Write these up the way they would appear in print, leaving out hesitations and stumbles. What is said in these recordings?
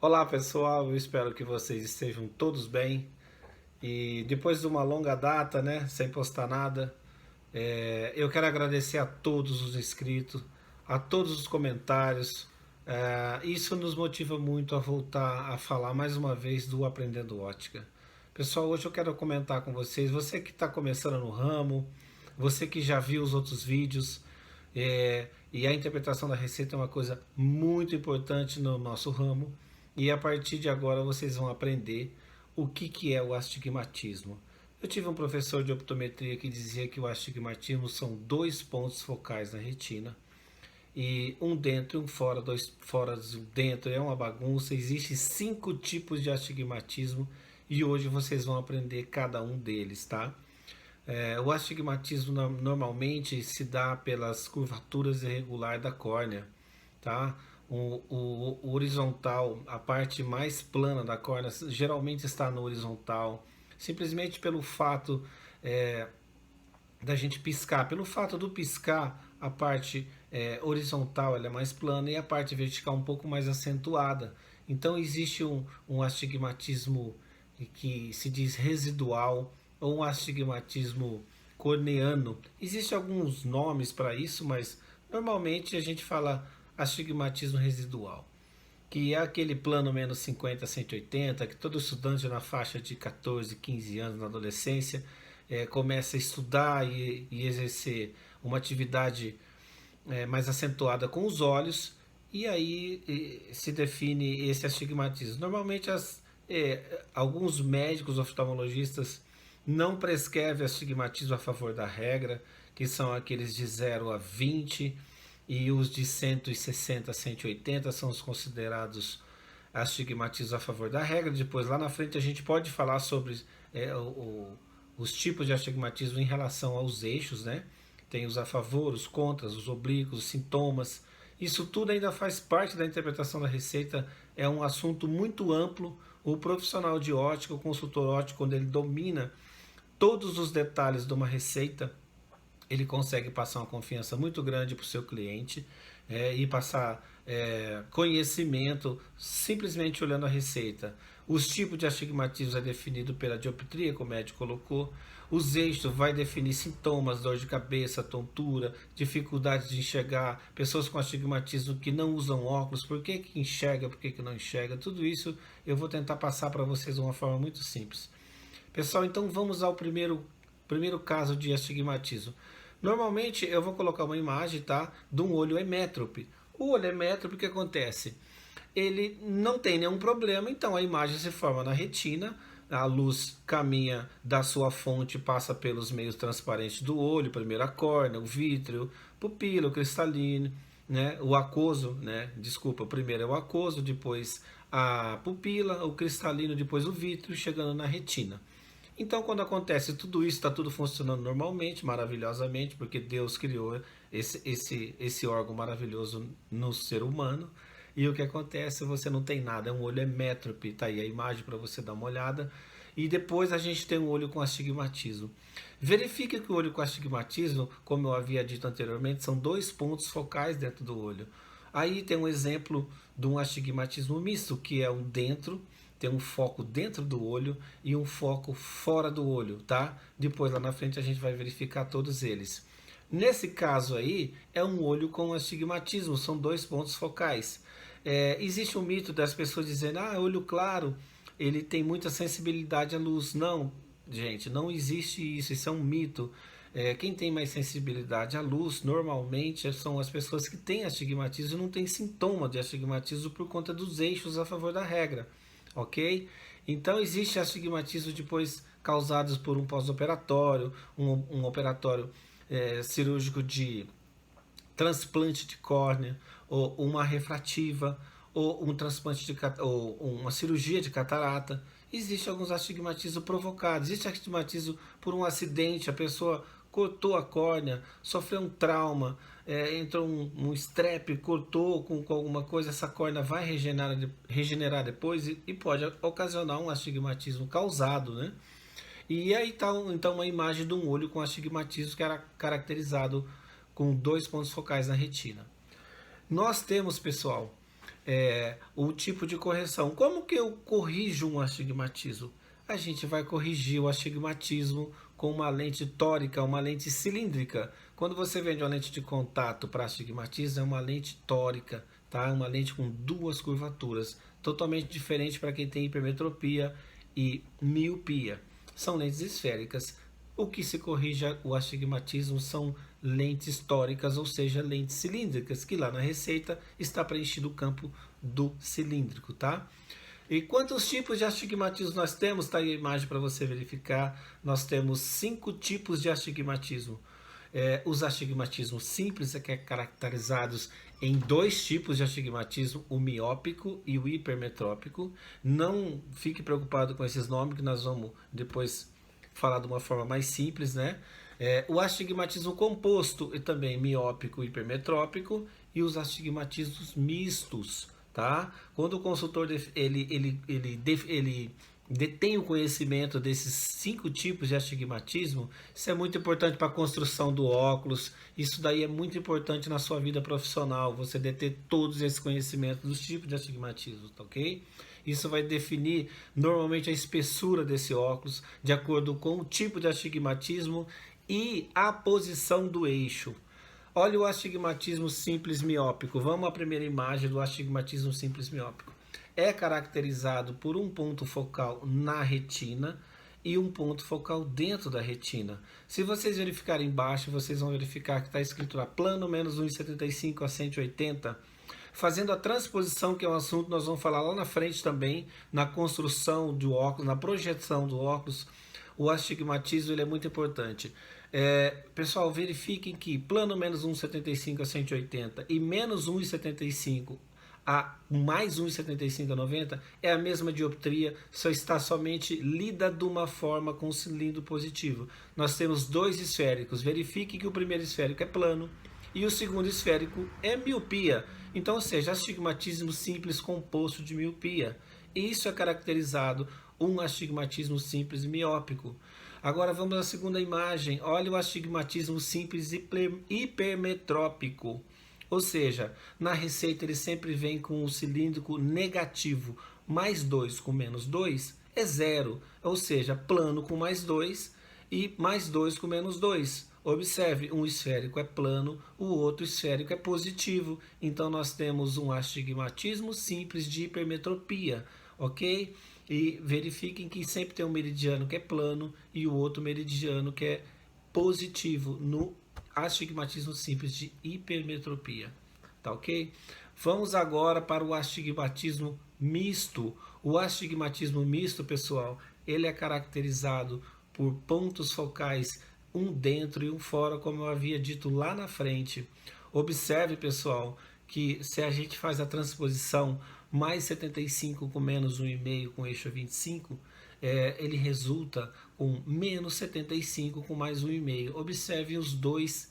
Olá pessoal, eu espero que vocês estejam todos bem. E depois de uma longa data, né, sem postar nada, eu quero agradecer a todos os inscritos, a todos os comentários. Isso nos motiva muito a voltar a falar mais uma vez do Aprendendo Ótica. Pessoal, hoje eu quero comentar com vocês, você que está começando no ramo, você que já viu os outros vídeos, e a interpretação da receita é uma coisa muito importante no nosso ramo. E a partir de agora vocês vão aprender o que é o astigmatismo. Eu tive um professor de optometria que dizia que o astigmatismo são dois pontos focais na retina. E um dentro e um fora, dois fora dentro é uma bagunça. Existem 5 tipos de astigmatismo e hoje vocês vão aprender cada um deles, tá? O astigmatismo normalmente se dá pelas curvaturas irregulares da córnea, tá? O horizontal, a parte mais plana da córnea, geralmente está no horizontal, simplesmente pelo fato é, da gente piscar. Pelo fato do piscar, a parte horizontal ela é mais plana e a parte vertical um pouco mais acentuada. Então existe um astigmatismo que se diz residual ou um astigmatismo corneano. Existem alguns nomes para isso, mas normalmente a gente fala astigmatismo residual, que é aquele plano menos 50, 180, que todo estudante na faixa de 14, 15 anos na adolescência começa a estudar e exercer uma atividade mais acentuada com os olhos, e aí se define esse astigmatismo. Normalmente alguns médicos oftalmologistas não prescrevem astigmatismo a favor da regra, que são aqueles de 0 a 20, e os de 160 a 180 são os considerados astigmatismos a favor da regra. Depois, lá na frente, a gente pode falar sobre os tipos de astigmatismo em relação aos eixos, né? Tem os a favor, os contras, os oblíquos, os sintomas. Isso tudo ainda faz parte da interpretação da receita, é um assunto muito amplo. O profissional de ótica, o consultor ótico, quando ele domina todos os detalhes de uma receita, ele consegue passar uma confiança muito grande para o seu cliente e passar conhecimento simplesmente olhando a receita. Os tipos de astigmatismo é definido pela dioptria, como o médico colocou. Os eixos vai definir sintomas, dor de cabeça, tontura, dificuldade de enxergar, pessoas com astigmatismo que não usam óculos, por que enxerga, por que não enxerga. Tudo isso eu vou tentar passar para vocês de uma forma muito simples. Pessoal, então vamos ao primeiro caso de astigmatismo. Normalmente eu vou colocar uma imagem, tá, de um olho emétrope. O olho emétrope, o que acontece? Ele não tem nenhum problema, então a imagem se forma na retina, a luz caminha da sua fonte, passa pelos meios transparentes do olho, primeiro a córnea, o vítreo, pupila, o cristalino, né, o aquoso, né, desculpa, primeiro é o aquoso, depois a pupila, o cristalino, depois o vítreo, chegando na retina. Então, quando acontece tudo isso, está tudo funcionando normalmente, maravilhosamente, porque Deus criou esse órgão maravilhoso no ser humano. E o que acontece? Você não tem nada, é um olho emétrope, tá aí a imagem para você dar uma olhada. E depois a gente tem um olho com astigmatismo. Verifique que o olho com astigmatismo, como eu havia dito anteriormente, são dois pontos focais dentro do olho. Aí tem um exemplo de um astigmatismo misto, que é um dentro, tem um foco dentro do olho e um foco fora do olho, tá? Depois lá na frente a gente vai verificar todos eles. Nesse caso aí, é um olho com astigmatismo, são dois pontos focais. Existe um mito das pessoas dizendo, olho claro, ele tem muita sensibilidade à luz. Não, gente, não existe isso, isso é um mito. Quem tem mais sensibilidade à luz, normalmente, são as pessoas que têm astigmatismo e não têm sintoma de astigmatismo por conta dos eixos a favor da regra, ok? Então, existe astigmatismo depois causados por um pós-operatório, um operatório cirúrgico de transplante de córnea, ou uma refrativa, ou um transplante ou uma cirurgia de catarata. Existe alguns astigmatismos provocados. Existe astigmatismo por um acidente, a pessoa cortou a córnea, sofreu um trauma, entrou um strep, cortou com alguma coisa, essa córnea vai regenerar depois e pode ocasionar um astigmatismo causado, né? E aí está então uma imagem de um olho com astigmatismo que era caracterizado com dois pontos focais na retina. Nós temos, pessoal, o tipo de correção. Como que eu corrijo um astigmatismo? A gente vai corrigir o astigmatismo com uma lente tórica, uma lente cilíndrica. Quando você vende uma lente de contato para astigmatismo, é uma lente tórica, tá? Uma lente com duas curvaturas, totalmente diferente para quem tem hipermetropia e miopia. São lentes esféricas. O que se corrige o astigmatismo são lentes tóricas, ou seja, lentes cilíndricas, que lá na receita está preenchido o campo do cilíndrico, tá? E quantos tipos de astigmatismo nós temos? Está aí a imagem para você verificar. Nós temos 5 tipos de astigmatismo. Os astigmatismos simples é que é caracterizados em 2 tipos de astigmatismo, o miópico e o hipermetrópico. Não fique preocupado com esses nomes, que nós vamos depois falar de uma forma mais simples, né? O astigmatismo composto e também miópico e hipermetrópico, e os astigmatismos mistos, tá? Quando o consultor ele detém o conhecimento desses 5 tipos de astigmatismo, isso é muito importante para a construção do óculos. Isso daí é muito importante na sua vida profissional, você deter todos esses conhecimentos dos tipos de astigmatismo, tá ok? Isso vai definir normalmente a espessura desse óculos, de acordo com o tipo de astigmatismo e a posição do eixo. Olha o astigmatismo simples miópico. Vamos à primeira imagem do astigmatismo simples miópico. É caracterizado por um ponto focal na retina e um ponto focal dentro da retina. Se vocês verificarem embaixo, vocês vão verificar que está escrito lá plano menos 1,75 a 180. Fazendo a transposição, que é um assunto que nós vamos falar lá na frente também, na construção do óculos, na projeção do óculos, o astigmatismo ele é muito importante. Pessoal, verifiquem que plano menos 1,75 a 180 e menos 1,75 a mais 1,75 a 90 é a mesma dioptria, só está somente lida de uma forma com cilindro positivo. Nós temos 2 esféricos, verifique que o primeiro esférico é plano e o segundo esférico é miopia. Então, ou seja, astigmatismo simples composto de miopia. Isso é caracterizado um astigmatismo simples miópico. Agora vamos à segunda imagem. Olha o astigmatismo simples hipermetrópico. Ou seja, na receita ele sempre vem com o cilíndrico negativo. Mais 2 com menos 2 é 0. Ou seja, plano com mais 2 e mais 2 com menos 2. Observe, um esférico é plano, o outro esférico é positivo. Então nós temos um astigmatismo simples de hipermetropia, ok? E verifiquem que sempre tem um meridiano que é plano e o outro meridiano que é positivo no astigmatismo simples de hipermetropia, tá ok? Vamos agora para o astigmatismo misto. O astigmatismo misto, pessoal, ele é caracterizado por pontos focais, um dentro e um fora, como eu havia dito lá na frente. Observe, pessoal, que se a gente faz a transposição mais 75 com menos 1,5 com eixo 25, ele resulta com menos 75 com mais 1,5. Observe os dois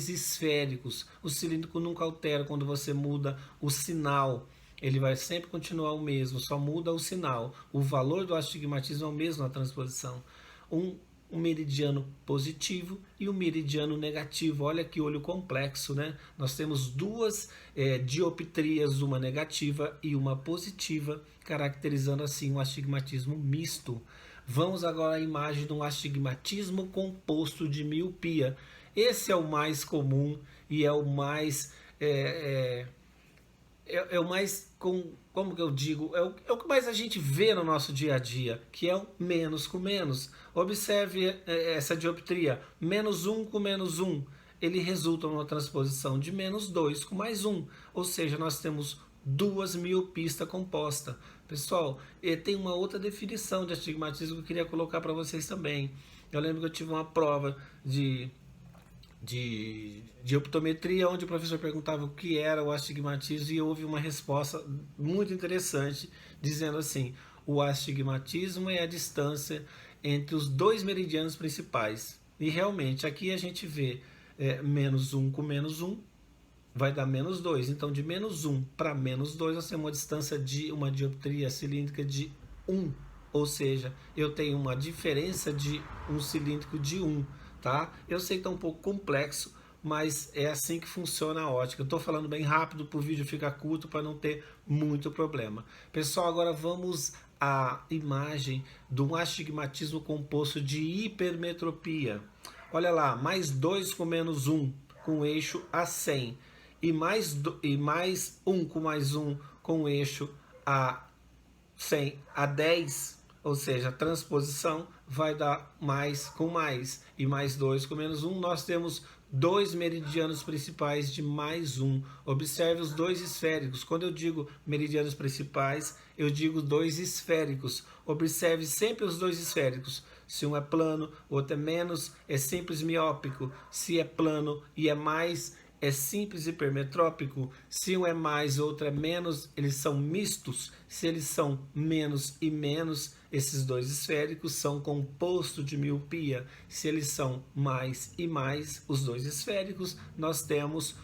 esféricos. O cilíndrico nunca altera quando você muda o sinal. Ele vai sempre continuar o mesmo, só muda o sinal. O valor do astigmatismo é o mesmo na transposição. Um meridiano positivo e um meridiano negativo. Olha que olho complexo, né? Nós temos 2 dioptrias, uma negativa e uma positiva, caracterizando assim um astigmatismo misto. Vamos agora à imagem de um astigmatismo composto de miopia. Esse é o mais comum e é o mais o mais, como que eu digo, é o que mais a gente vê no nosso dia a dia, que é o menos com menos. Observe essa dioptria, menos 1 com menos 1, ele resulta numa transposição de menos 2 com mais 1, ou seja, nós temos 2 miopistas compostas. Pessoal, tem uma outra definição de astigmatismo que eu queria colocar para vocês também. Eu lembro que eu tive uma prova de optometria, onde o professor perguntava o que era o astigmatismo e houve uma resposta muito interessante, dizendo assim: o astigmatismo é a distância entre os 2 meridianos principais. E realmente, aqui a gente vê menos 1 com menos 1, vai dar menos 2. Então, de menos 1 para menos 2, nós temos uma distância de uma dioptria cilíndrica de 1. Ou seja, eu tenho uma diferença de um cilíndrico de 1. Tá? Eu sei que está um pouco complexo, mas é assim que funciona a ótica. Eu estou falando bem rápido para o vídeo ficar curto para não ter muito problema. Pessoal, agora vamos à imagem de um astigmatismo composto de hipermetropia. Olha lá, mais 2 com menos 1 com o eixo a 100 e mais 1 com mais 1 com o eixo a 100 a 10, ou seja, a transposição vai dar mais com mais, e mais 2 com menos 1, nós temos dois meridianos principais de mais 1. Observe os dois esféricos. Quando eu digo meridianos principais, eu digo dois esféricos. Observe sempre os dois esféricos. Se um é plano, o outro é menos, é simples miópico. Se é plano e é mais, é simples hipermetrópico. Se um é mais e outro é menos, eles são mistos. Se eles são menos e menos, esses dois esféricos são composto de miopia. Se eles são mais e mais, os dois esféricos, nós temos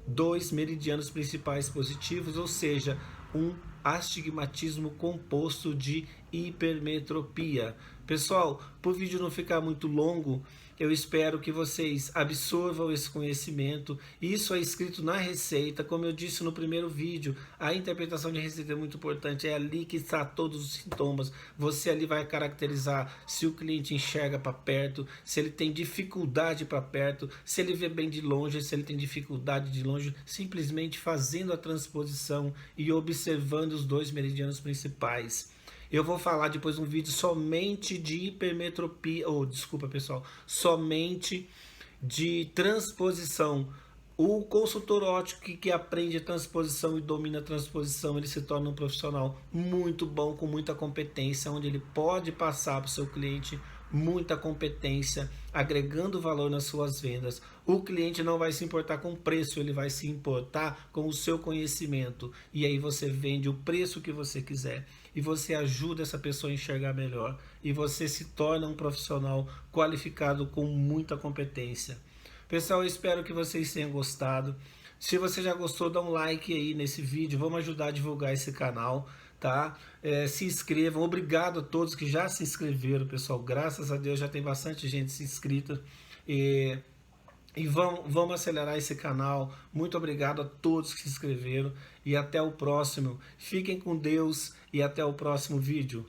dois meridianos principais positivos, ou seja, um astigmatismo composto de hipermetropia. Pessoal, para o vídeo não ficar muito longo, eu espero que vocês absorvam esse conhecimento. Isso é escrito na receita, como eu disse no primeiro vídeo, a interpretação de receita é muito importante, é ali que está todos os sintomas. Você ali vai caracterizar se o cliente enxerga para perto, se ele tem dificuldade para perto, se ele vê bem de longe, se ele tem dificuldade de longe, simplesmente fazendo a transposição e observando os dois meridianos principais. Eu vou falar depois um vídeo somente de hipermetropia, desculpa pessoal, somente de transposição. O consultor óptico que aprende a transposição e domina a transposição, ele se torna um profissional muito bom, com muita competência, onde ele pode passar para o seu cliente muita competência, agregando valor nas suas vendas. O cliente não vai se importar com o preço, ele vai se importar com o seu conhecimento. E aí você vende o preço que você quiser. E você ajuda essa pessoa a enxergar melhor. E você se torna um profissional qualificado com muita competência. Pessoal, eu espero que vocês tenham gostado. Se você já gostou, dá um like aí nesse vídeo. Vamos ajudar a divulgar esse canal, tá? Se inscrevam. Obrigado a todos que já se inscreveram, pessoal. Graças a Deus já tem bastante gente se inscrita. E vamos acelerar esse canal. Muito obrigado a todos que se inscreveram. E até o próximo. Fiquem com Deus e até o próximo vídeo.